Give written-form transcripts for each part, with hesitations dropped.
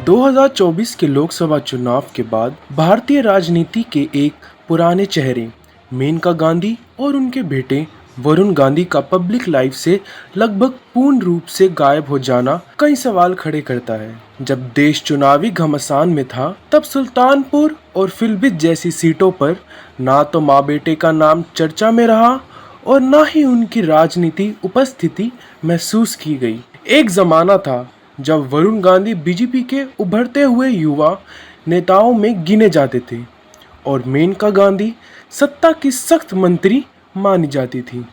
2024 के लोकसभा चुनाव के बाद भारतीय राजनीति के एक पुराने चेहरे मेनका गांधी और उनके बेटे वरुण गांधी का पब्लिक लाइफ से लगभग पूर्ण रूप से गायब हो जाना कई सवाल खड़े करता है। जब देश चुनावी घमासान में था, तब सुल्तानपुर और पीलीभीत जैसी सीटों पर ना तो माँ बेटे का नाम चर्चा में रहा और ना ही उनकी राजनीति उपस्थिति महसूस की गई। एक जमाना था जब वरुण गांधी बीजेपी के उभरते हुए युवा नेताओं में गिने जाते थे और मेनका गांधी सत्ता की सख्त मंत्री मानी जाती थी।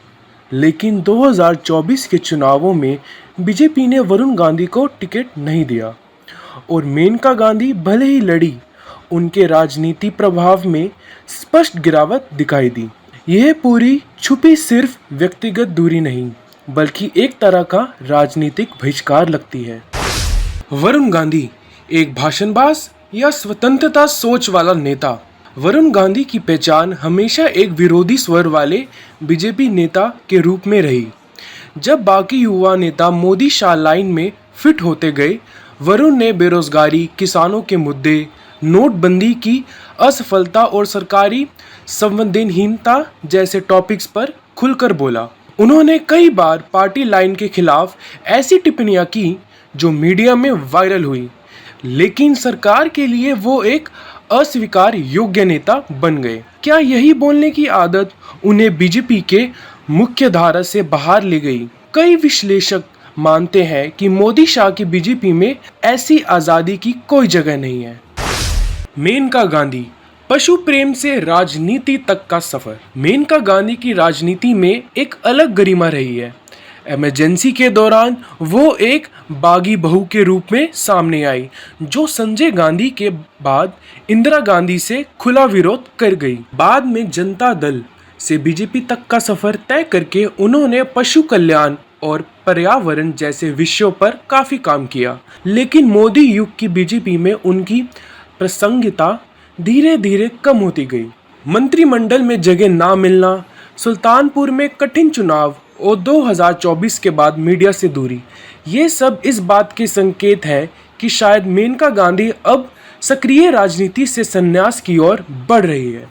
लेकिन 2024 के चुनावों में बीजेपी ने वरुण गांधी को टिकट नहीं दिया और मेनका गांधी भले ही लड़ी, उनके राजनीति प्रभाव में स्पष्ट गिरावट दिखाई दी। यह पूरी छुपी सिर्फ व्यक्तिगत दूरी नहीं, बल्कि एक तरह का राजनीतिक बहिष्कार लगती है। वरुण गांधी एक भाषणबाज या स्वतंत्रता सोच वाला नेता। वरुण गांधी की पहचान हमेशा एक विरोधी स्वर वाले बीजेपी नेता के रूप में रही। जब बाकी युवा नेता मोदी शाह लाइन में फिट होते गए, वरुण ने बेरोजगारी, किसानों के मुद्दे, नोटबंदी की असफलता और सरकारी संवेदनहीनता जैसे टॉपिक्स पर खुलकर बोला। उन्होंने कई बार पार्टी लाइन के खिलाफ ऐसी टिप्पणियां की जो मीडिया में वायरल हुई, लेकिन सरकार के लिए वो एक अस्वीकार योग्य नेता बन गए। क्या यही बोलने की आदत उन्हें बीजेपी के मुख्य धारा से बाहर ले गई? कई विश्लेषक मानते हैं कि मोदी शाह की बीजेपी में ऐसी आज़ादी की कोई जगह नहीं है। मेनका गांधी, पशु प्रेम से राजनीति तक का सफर। मेनका गांधी की राजनीति में एक अलग गरिमा रही है। इमरजेंसी के दौरान वो एक बागी बहू के रूप में सामने आई, जो संजय गांधी के बाद इंदिरा गांधी से खुला विरोध कर गई। बाद में जनता दल से बीजेपी तक का सफर तय करके उन्होंने पशु कल्याण और पर्यावरण जैसे विषयों पर काफी काम किया। लेकिन मोदी युग की बीजेपी में उनकी प्रासंगिकता धीरे धीरे कम होती गई। मंत्रिमंडल में जगह ना मिलना, सुल्तानपुर में कठिन चुनाव और 2024 के बाद मीडिया से दूरी, ये सब इस बात के संकेत है कि शायद मेनका गांधी अब सक्रिय राजनीति से संन्यास की ओर बढ़ रही है।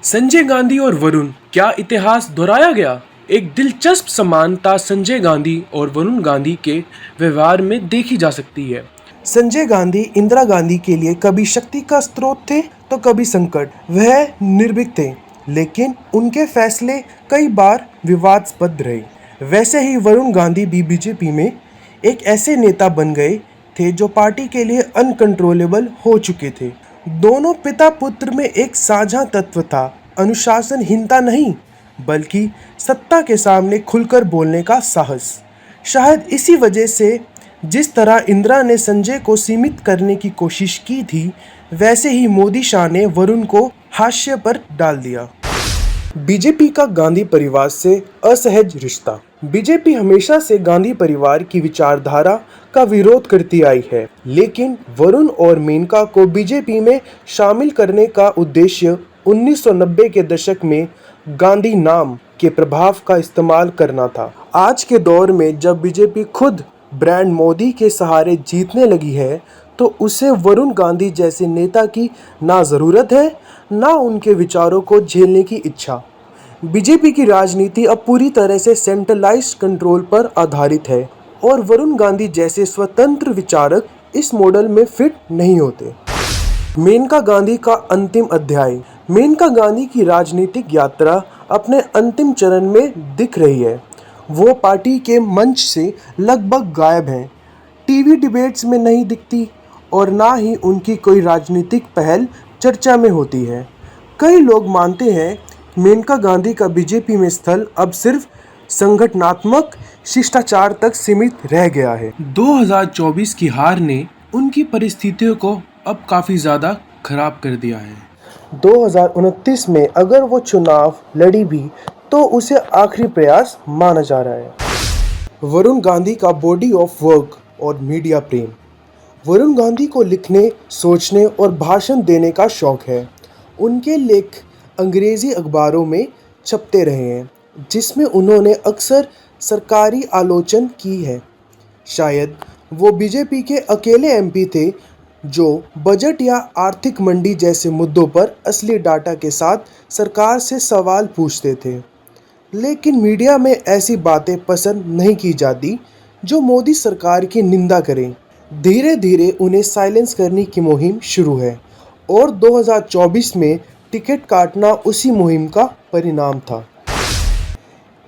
संजय गांधी और वरुण, क्या इतिहास दोहराया गया? एक दिलचस्प समानता संजय गांधी और वरुण गांधी के व्यवहार में देखी जा सकती है। संजय गांधी इंदिरा गांधी के लिए कभी शक्ति का स्रोत थे तो कभी संकट। वह निर्भीक थे, लेकिन उनके फैसले कई बार विवादास्पद रहे। वैसे ही वरुण गांधी भी बीजेपी में एक ऐसे नेता बन गए थे जो पार्टी के लिए अनकंट्रोलेबल हो चुके थे। दोनों पिता पुत्र में एक साझा तत्व था, अनुशासनहीनता नहीं, बल्कि सत्ता के सामने खुलकर बोलने का साहस। शायद इसी वजह से जिस तरह इंदिरा ने संजय को सीमित करने की कोशिश की थी, वैसे ही मोदी शाह ने वरुण को हाशिए पर डाल दिया। बीजेपी का गांधी परिवार से असहज रिश्ता। बीजेपी हमेशा से गांधी परिवार की विचारधारा का विरोध करती आई है, लेकिन वरुण और मेनका को बीजेपी में शामिल करने का उद्देश्य 1990 के दशक में गांधी नाम के प्रभाव का इस्तेमाल करना था। आज के दौर में जब बीजेपी खुद ब्रांड मोदी के सहारे जीतने लगी है, तो उसे वरुण गांधी जैसे नेता की ना ज़रूरत है, ना उनके विचारों को झेलने की इच्छा। बीजेपी की राजनीति अब पूरी तरह से सेंट्रलाइज्ड कंट्रोल पर आधारित है और वरुण गांधी जैसे स्वतंत्र विचारक इस मॉडल में फिट नहीं होते। मेनका गांधी का अंतिम अध्याय। मेनका गांधी की राजनीतिक यात्रा अपने अंतिम चरण में दिख रही है। वो पार्टी के मंच से लगभग गायब हैं, टीवी डिबेट्स में नहीं दिखती और ना ही उनकी कोई राजनीतिक पहल चर्चा में होती है। कई लोग मानते हैं मेनका गांधी का बीजेपी में स्थल अब सिर्फ संगठनात्मक शिष्टाचार तक सीमित रह गया है। 2024 की हार ने उनकी परिस्थितियों को अब काफ़ी ज़्यादा खराब कर दिया है। 2029 में अगर वो चुनाव लड़ी भी तो उसे आखिरी प्रयास माना जा रहा है। वरुण गांधी का बॉडी ऑफ वर्क और मीडिया प्रेम। वरुण गांधी को लिखने, सोचने और भाषण देने का शौक है। उनके लेख अंग्रेज़ी अखबारों में छपते रहे हैं, जिसमें उन्होंने अक्सर सरकारी आलोचना की है। शायद वो बीजेपी के अकेले एमपी थे जो बजट या आर्थिक मंदी जैसे मुद्दों पर असली डाटा के साथ सरकार से सवाल पूछते थे। लेकिन मीडिया में ऐसी बातें पसंद नहीं की जाती जो मोदी सरकार की निंदा करें। धीरे धीरे उन्हें साइलेंस करने की मुहिम शुरू है और 2024 में टिकट काटना उसी मुहिम का परिणाम था।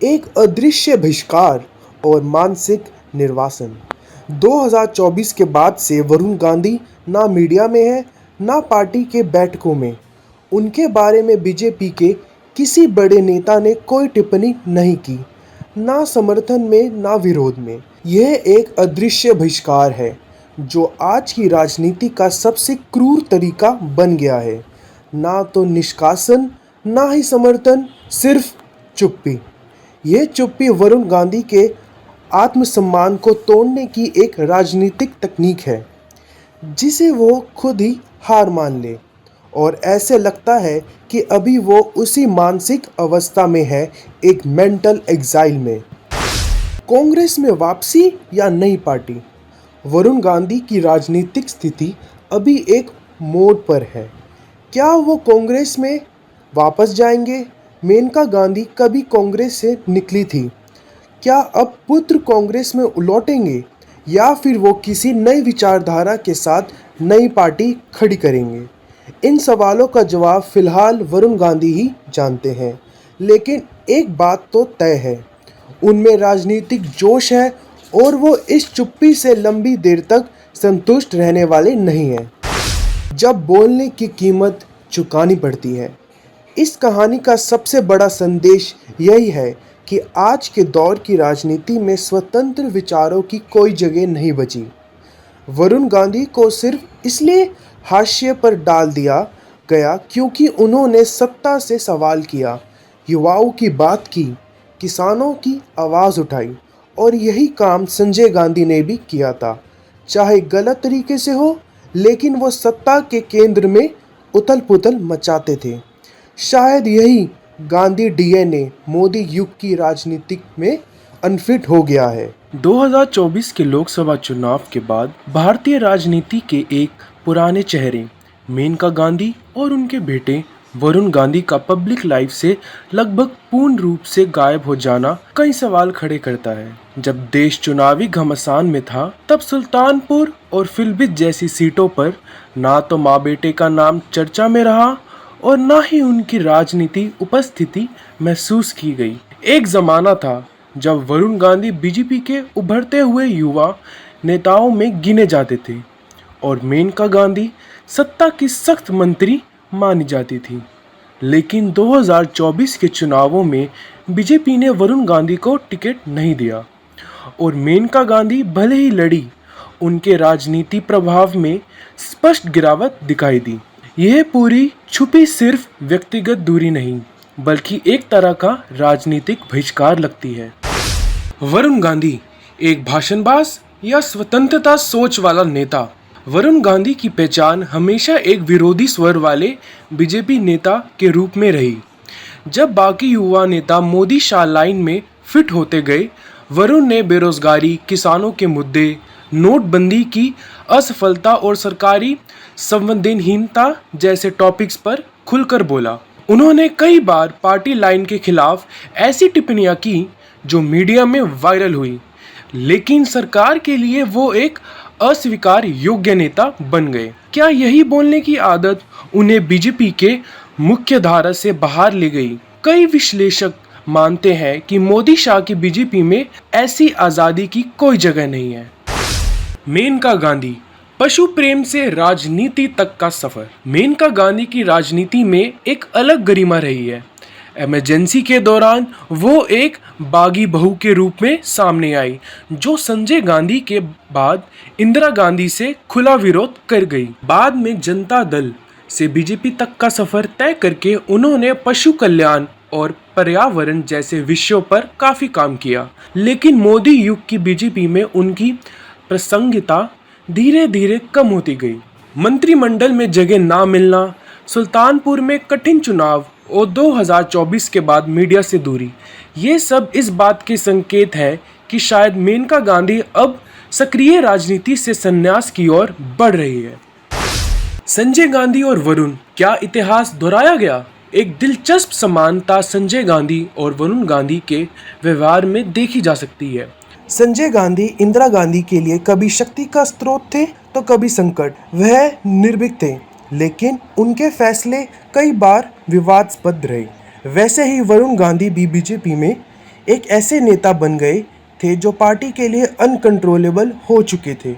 एक अदृश्य बहिष्कार और मानसिक निर्वासन। 2024 के बाद से वरुण गांधी ना मीडिया में है ना पार्टी के बैठकों में। उनके बारे में बीजेपी के किसी बड़े नेता ने कोई टिप्पणी नहीं की, ना समर्थन में ना विरोध में। यह एक अदृश्य बहिष्कार है जो आज की राजनीति का सबसे क्रूर तरीका बन गया है। ना तो निष्कासन ना ही समर्थन, सिर्फ चुप्पी। यह चुप्पी वरुण गांधी के आत्मसम्मान को तोड़ने की एक राजनीतिक तकनीक है जिसे वो खुद ही हार मान ले, और ऐसे लगता है कि अभी वो उसी मानसिक अवस्था में है, एक मेंटल एग्जाइल में। कांग्रेस में वापसी या नई पार्टी। वरुण गांधी की राजनीतिक स्थिति अभी एक मोड़ पर है। क्या वो कांग्रेस में वापस जाएंगे? मेनका गांधी कभी कांग्रेस से निकली थी। क्या अब पुत्र कांग्रेस में लौटेंगे या फिर वो किसी नई विचारधारा के साथ नई पार्टी खड़ी करेंगे? इन सवालों का जवाब फिलहाल वरुण गांधी ही जानते हैं। लेकिन एक बात तो तय है, उनमें राजनीतिक जोश है और वो इस चुप्पी से लंबी देर तक संतुष्ट रहने वाले नहीं हैं। जब बोलने की कीमत चुकानी पड़ती है। इस कहानी का सबसे बड़ा संदेश यही है कि आज के दौर की राजनीति में स्वतंत्र विचारों की कोई जगह नहीं बची। वरुण गांधी को सिर्फ इसलिए हाशिए पर डाल दिया गया क्योंकि उन्होंने सत्ता से सवाल किया, युवाओं की बात की, किसानों की आवाज़ उठाई, और यही काम संजय गांधी ने भी किया था। चाहे गलत तरीके से हो, लेकिन वो सत्ता के केंद्र में उथल पुथल मचाते थे। शायद यही गांधी डीएनए मोदी युग की राजनीति में अनफिट हो गया है। 2024 के लोकसभा चुनाव के बाद भारतीय राजनीति के एक पुराने चेहरे मेनका गांधी और उनके बेटे वरुण गांधी का पब्लिक लाइफ से लगभग पूर्ण रूप से गायब हो जाना कई सवाल खड़े करता है। जब देश चुनावी घमासान में था, तब सुल्तानपुर और फिलबित जैसी सीटों पर ना तो माँ बेटे का नाम चर्चा में रहा और ना ही उनकी राजनीति उपस्थिति महसूस की गई। एक जमाना था जब वरुण गांधी बीजेपी के उभरते हुए युवा नेताओं में गिने जाते थे और मेनका गांधी सत्ता की सख्त मंत्री मानी जाती थी। लेकिन 2024 के चुनावों में बीजेपी ने वरुण गांधी को टिकट नहीं दिया और मेनका गांधी भले ही लड़ी, उनके राजनीति प्रभाव में स्पष्ट गिरावट दिखाई दी। यह पूरी छुपी सिर्फ व्यक्तिगत दूरी नहीं, बल्कि एक तरह का राजनीतिक बहिष्कार लगती है। वरुण गांधी एक भाषणबाज या स्वतंत्रता सोच वाला नेता। वरुण गांधी की पहचान हमेशा एक विरोधी स्वर वाले बीजेपी नेता के रूप में रही। जब बाकी युवा नेता मोदी शाह लाइन में फिट होते गए, वरुण ने बेरोजगारी, किसानों के मुद्दे, नोटबंदी की असफलता और सरकारी संवेदनहीनता जैसे टॉपिक्स पर खुलकर बोला। उन्होंने कई बार पार्टी लाइन के खिलाफ ऐसी टिप्पणियां की जो मीडिया में वायरल हुई, लेकिन सरकार के लिए वो एक अस्वीकार योग्य नेता बन गए। क्या यही बोलने की आदत उन्हें बीजेपी के मुख्य धारा से बाहर ले गई? कई विश्लेषक मानते हैं कि मोदी शाह की बीजेपी में ऐसी आज़ादी की कोई जगह नहीं है। मेनका गांधी, पशु प्रेम से राजनीति तक का सफर। मेनका गांधी की राजनीति में एक अलग गरिमा रही है। इमरजेंसी के दौरान वो एक बागी बहू के रूप में सामने आई, जो संजय गांधी के बाद इंदिरा गांधी से खुला विरोध कर गई। बाद में जनता दल से बीजेपी तक का सफर तय करके उन्होंने पशु कल्याण और पर्यावरण जैसे विषयों पर काफी काम किया। लेकिन मोदी युग की बीजेपी में उनकी प्रासंगिकता धीरे धीरे कम होती गई। मंत्रिमंडल में जगह ना मिलना, सुल्तानपुर में कठिन चुनाव और 2024 के बाद मीडिया से दूरी, ये सब इस बात के संकेत है कि शायद मेनका गांधी अब सक्रिय राजनीति से संन्यास की ओर बढ़ रही है। संजय गांधी और वरुण, क्या इतिहास दोहराया गया? एक दिलचस्प समानता संजय गांधी और वरुण गांधी के व्यवहार में देखी जा सकती है। संजय गांधी इंदिरा गांधी के लिए कभी शक्ति का स्रोत थे तो कभी संकट। वह निर्भीक थे, लेकिन उनके फैसले कई बार विवादास्पद रहे। वैसे ही वरुण गांधी भी बीजेपी में एक ऐसे नेता बन गए थे जो पार्टी के लिए अनकंट्रोलेबल हो चुके थे।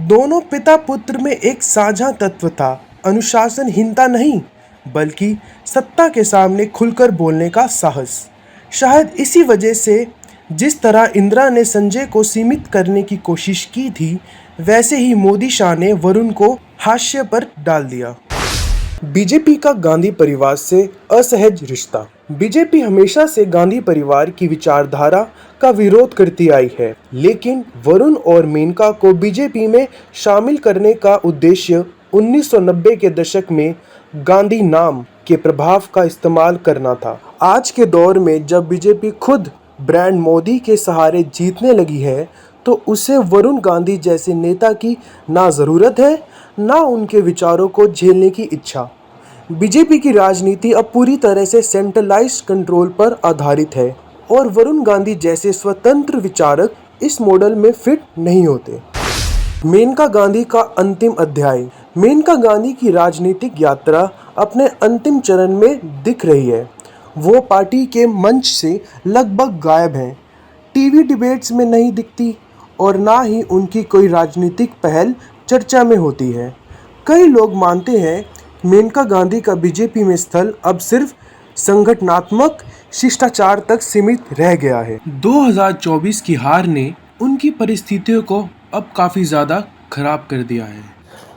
दोनों पिता पुत्र में एक साझा तत्व था, अनुशासनहीनता नहीं, बल्कि सत्ता के सामने खुलकर बोलने का साहस। शायद इसी वजह से जिस तरह इंदिरा ने संजय को सीमित करने की कोशिश की थी, वैसे ही मोदी शाह ने वरुण को हाशिए पर डाल दिया। बीजेपी का गांधी परिवार से असहज रिश्ता। बीजेपी हमेशा से गांधी परिवार की विचारधारा का विरोध करती आई है, लेकिन वरुण और मेनका को बीजेपी में शामिल करने का उद्देश्य 1990 के दशक में गांधी नाम के प्रभाव का इस्तेमाल करना था। आज के दौर में जब बीजेपी खुद ब्रांड मोदी के सहारे जीतने लगी है, तो उसे वरुण गांधी जैसे नेता की ना ज़रूरत है, ना उनके विचारों को झेलने की इच्छा। बीजेपी की राजनीति अब पूरी तरह से सेंट्रलाइज्ड कंट्रोल पर आधारित है और वरुण गांधी जैसे स्वतंत्र विचारक इस मॉडल में फिट नहीं होते। मेनका गांधी का अंतिम अध्याय। मेनका गांधी की राजनीतिक यात्रा अपने अंतिम चरण में दिख रही है। वो पार्टी के मंच से लगभग गायब हैं, टीवी डिबेट्स में नहीं दिखती और ना ही उनकी कोई राजनीतिक पहल चर्चा में होती है। कई लोग मानते हैं मेनका गांधी का बीजेपी में स्थल अब सिर्फ संगठनात्मक शिष्टाचार तक सीमित रह गया है। 2024 की हार ने उनकी परिस्थितियों को अब काफ़ी ज़्यादा खराब कर दिया है।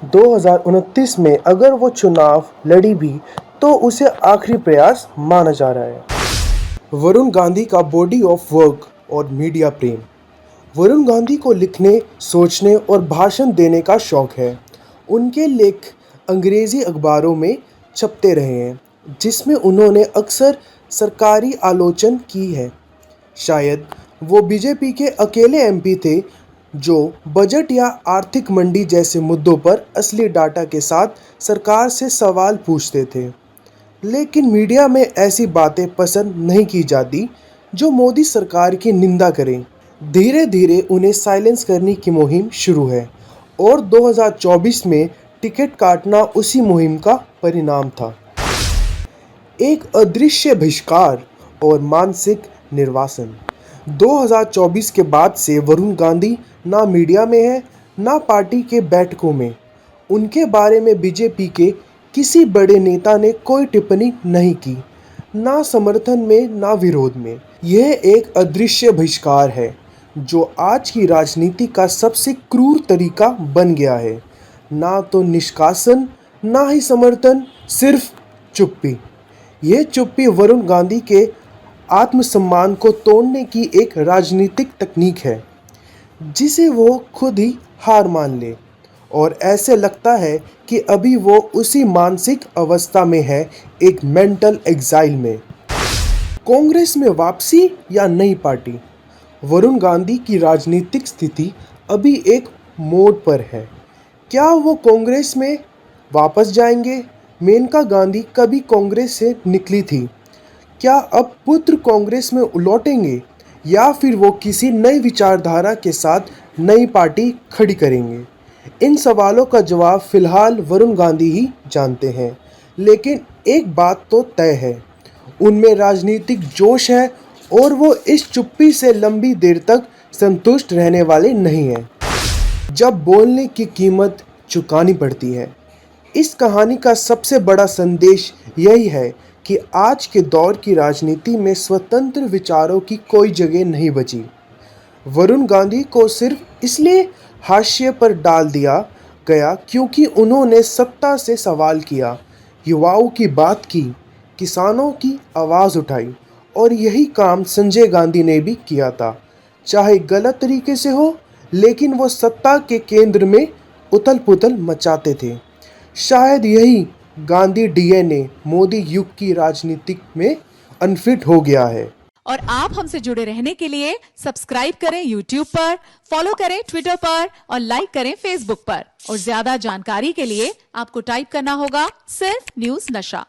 2029 में अगर वो चुनाव लड़ी भी तो उसे आखिरी प्रयास माना जा रहा है। वरुण गांधी का बॉडी ऑफ वर्क और मीडिया प्रेम। वरुण गांधी को लिखने, सोचने और भाषण देने का शौक है। उनके लेख अंग्रेज़ी अखबारों में छपते रहे हैं, जिसमें उन्होंने अक्सर सरकारी आलोचना की है। शायद वो बीजेपी के अकेले एमपी थे जो बजट या आर्थिक मंदी जैसे मुद्दों पर असली डाटा के साथ सरकार से सवाल पूछते थे। लेकिन मीडिया में ऐसी बातें पसंद नहीं की जाती जो मोदी सरकार की निंदा करें। धीरे धीरे उन्हें साइलेंस करने की मुहिम शुरू है और 2024 में टिकट काटना उसी मुहिम का परिणाम था। एक अदृश्य बहिष्कार और मानसिक निर्वासन। 2024 के बाद से वरुण गांधी ना मीडिया में है, ना पार्टी के बैठकों में। उनके बारे में बीजेपी के किसी बड़े नेता ने कोई टिप्पणी नहीं की, ना समर्थन में ना विरोध में। यह एक अदृश्य बहिष्कार है जो आज की राजनीति का सबसे क्रूर तरीका बन गया है। ना तो निष्कासन, ना ही समर्थन, सिर्फ चुप्पी। यह चुप्पी वरुण गांधी के आत्मसम्मान को तोड़ने की एक राजनीतिक तकनीक है जिसे वो खुद ही हार मान ले, और ऐसे लगता है कि अभी वो उसी मानसिक अवस्था में है, एक मेंटल एग्जाइल में। कांग्रेस में वापसी या नई पार्टी। वरुण गांधी की राजनीतिक स्थिति अभी एक मोड़ पर है। क्या वो कांग्रेस में वापस जाएंगे? मेनका गांधी कभी कांग्रेस से निकली थी। क्या अब पुत्र कांग्रेस में लौटेंगे या फिर वो किसी नई विचारधारा के साथ नई पार्टी खड़ी करेंगे? इन सवालों का जवाब फिलहाल वरुण गांधी ही जानते हैं, लेकिन एक बात तो तय है, उनमें राजनीतिक जोश है और वो इस चुप्पी से लंबी देर तक संतुष्ट रहने वाले नहीं हैं। जब बोलने की कीमत चुकानी पड़ती है। इस कहानी का सबसे बड़ा संदेश यही है कि आज के दौर की राजनीति में स्वतंत्र विचारों की कोई जगह नहीं बची। वरुण गांधी को सिर्फ इसलिए हाशिए पर डाल दिया गया क्योंकि उन्होंने सत्ता से सवाल किया, युवाओं की बात की, किसानों की आवाज़ उठाई, और यही काम संजय गांधी ने भी किया था। चाहे गलत तरीके से हो, लेकिन वो सत्ता के केंद्र में उथल पुथल मचाते थे। शायद यही गांधी डीएनए मोदी युग की राजनीति में अनफिट हो गया है। और आप हमसे जुड़े रहने के लिए सब्सक्राइब करें YouTube पर, फॉलो करें ट्विटर पर और लाइक करें Facebook पर। और ज्यादा जानकारी के लिए आपको टाइप करना होगा सिर्फ न्यूज नशा।